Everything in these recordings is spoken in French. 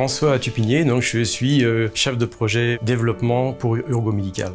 François Tupinier, donc je suis chef de projet développement pour Urgo Médical.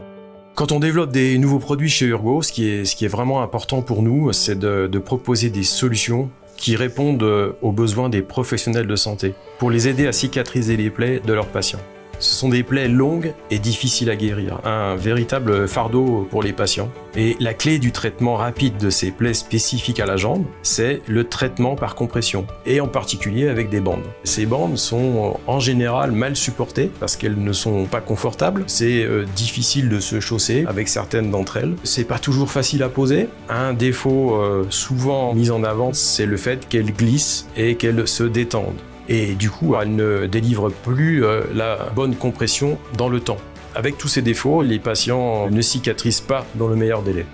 Quand on développe des nouveaux produits chez Urgo, ce qui est vraiment important pour nous, c'est de proposer des solutions qui répondent aux besoins des professionnels de santé pour les aider à cicatriser les plaies de leurs patients. Ce sont des plaies longues et difficiles à guérir, un véritable fardeau pour les patients. Et la clé du traitement rapide de ces plaies spécifiques à la jambe, c'est le traitement par compression, et en particulier avec des bandes. Ces bandes sont en général mal supportées parce qu'elles ne sont pas confortables. C'est difficile de se chausser avec certaines d'entre elles. C'est pas toujours facile à poser. Un défaut souvent mis en avant, c'est le fait qu'elles glissent et qu'elles se détendent. Et du coup, elle ne délivre plus la bonne compression dans le temps. Avec tous ces défauts, les patients ne cicatrisent pas dans le meilleur délai.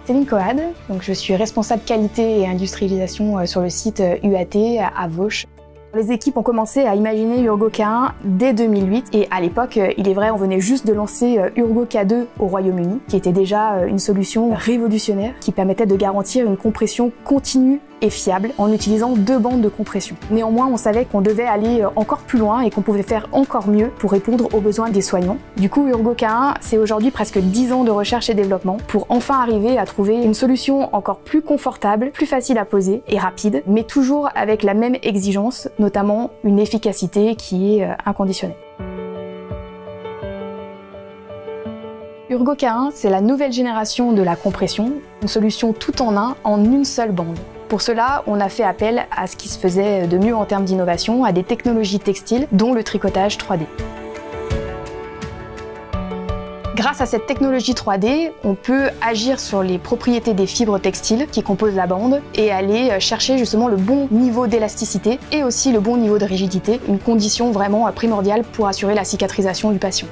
Céline Coad, donc je suis responsable qualité et industrialisation sur le site UAT à Vauche. Les équipes ont commencé à imaginer Urgo K1 dès 2008 et à l'époque, il est vrai, on venait juste de lancer Urgo K2 au Royaume-Uni, qui était déjà une solution révolutionnaire qui permettait de garantir une compression continue et fiable en utilisant 2 bandes de compression. Néanmoins, on savait qu'on devait aller encore plus loin et qu'on pouvait faire encore mieux pour répondre aux besoins des soignants. Du coup, Urgo K1, c'est aujourd'hui presque 10 ans de recherche et développement pour enfin arriver à trouver une solution encore plus confortable, plus facile à poser et rapide, mais toujours avec la même exigence, notamment une efficacité qui est inconditionnelle. Urgo K1, c'est la nouvelle génération de la compression, une solution tout en un en une seule bande. Pour cela, on a fait appel à ce qui se faisait de mieux en termes d'innovation, à des technologies textiles, dont le tricotage 3D. Grâce à cette technologie 3D, on peut agir sur les propriétés des fibres textiles qui composent la bande et aller chercher justement le bon niveau d'élasticité et aussi le bon niveau de rigidité, une condition vraiment primordiale pour assurer la cicatrisation du patient.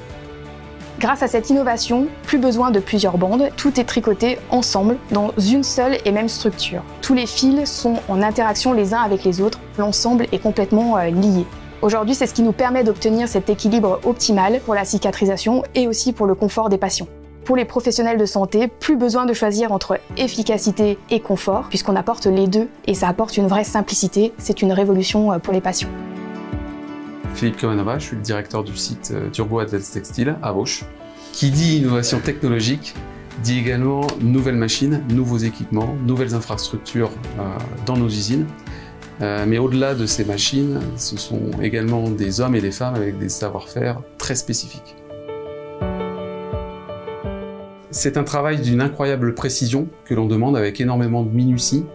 Grâce à cette innovation, plus besoin de plusieurs bandes, tout est tricoté ensemble dans une seule et même structure. Tous les fils sont en interaction les uns avec les autres, l'ensemble est complètement lié. Aujourd'hui, c'est ce qui nous permet d'obtenir cet équilibre optimal pour la cicatrisation et aussi pour le confort des patients. Pour les professionnels de santé, plus besoin de choisir entre efficacité et confort, puisqu'on apporte les deux et ça apporte une vraie simplicité, c'est une révolution pour les patients. Philippe Kavanova, je suis le directeur du site d'Urgo Advanced Textile à Vauche. Qui dit innovation technologique, dit également nouvelles machines, nouveaux équipements, nouvelles infrastructures dans nos usines. Mais au-delà de ces machines, ce sont également des hommes et des femmes avec des savoir-faire très spécifiques. C'est un travail d'une incroyable précision que l'on demande avec énormément de minutie,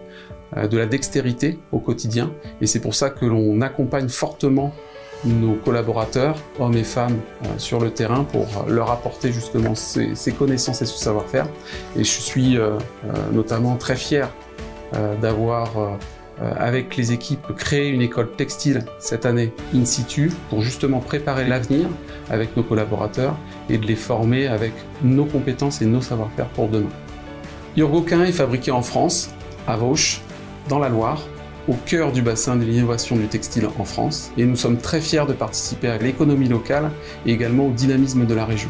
de la dextérité au quotidien, et c'est pour ça que l'on accompagne fortement nos collaborateurs, hommes et femmes, sur le terrain pour leur apporter justement ces connaissances et ce savoir-faire. Et je suis notamment très fier d'avoir, avec les équipes, créé une école textile cette année in situ pour justement préparer l'avenir avec nos collaborateurs et de les former avec nos compétences et nos savoir-faire pour demain. Urgo K1 est fabriqué en France, à Vauche, dans la Loire, au cœur du bassin de l'innovation du textile en France, et nous sommes très fiers de participer à l'économie locale et également au dynamisme de la région.